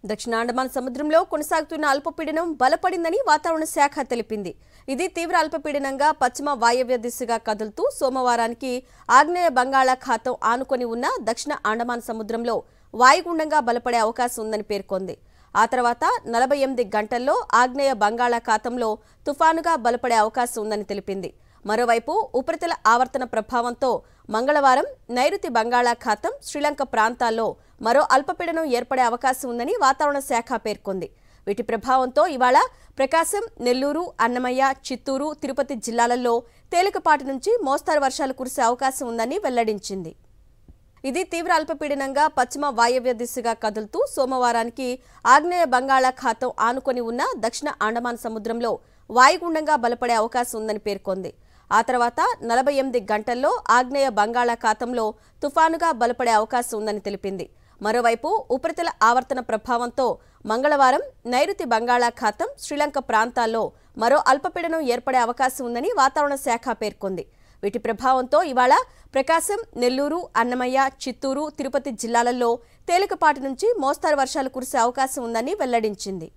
దక్షిణ అండమాన్ సముద్రంలో కొనసాగుతున్న అల్పపీడనం బలపడిందని వాతావరణ శాఖ తెలిపింది. ఇది తీవ్ర అల్పపీడనంగా పశ్చిమ వాయవ్య దిశగా కదులుతూ సోమవారానికి ఆగ్నేయ బంగాళాఖాతం ఆనుకొని ఉన్న దక్షిణ అండమాన్ సముద్రంలో వాయుగుండంగా బలపడే అవకాశం ఉందని పేర్కొంది. ఆ తర్వాత 48 గంటల్లో ఆగ్నేయ బంగాళాఖాతంలో తుఫానుగా బలపడే అవకాశం ఉందని తెలిపింది. మరోవైపు ఉపరితల ఆవర్తన ప్రభావంతో మంగళవారం నైరుతి బంగాళాఖాతం, శ్రీలంక ప్రాంతాల్లో మరో అల్పపీడనం ఏర్పడే అవకాశం ఉందని వాతావరణ శాఖ పేర్కొంది. వీటి ప్రభావంతో ఇవాళ ప్రకాశం, నెల్లూరు, అన్నమయ్య, చిత్తూరు, తిరుపతి జిల్లాలలో తేలికపాటి నుంచి మోస్తరు వర్షాలు కురిసే అవకాశం ఉందని వెల్లడించింది. ఇది తీవ్ర అల్పపీడనంగా పశ్చిమ వాయవ్య దిశగా కదులుతూ సోమవారానికి ఆగ్నేయ బంగాళాఖాతం ఆనుకొని ఉన్న దక్షిణ అండమాన్ సముద్రంలో వాయుగుండంగా బలపడే అవకాశం ఉందని పేర్కొంది. ఆ తర్వాత 48 గంటల్లో ఆగ్నేయ బంగాళాఖాతంలో తుఫానుగా బలపడే అవకాశం ఉందని తెలిపింది. మరోవైపు ఉపరితల ఆవర్తన ప్రభావంతో మంగళవారం నైరుతి బంగాళాఖాతం, శ్రీలంక ప్రాంతాల్లో మరో అల్పపీడనం ఏర్పడే అవకాశం ఉందని వాతావరణ శాఖ పేర్కొంది. వీటి ప్రభావంతో ఇవాళ ప్రకాశం, నెల్లూరు, అన్నమయ్య, చిత్తూరు, తిరుపతి జిల్లాలలో తేలికపాటి నుంచి మోస్తరు వర్షాలు కురిసే అవకాశం ఉందని వెల్లడించింది.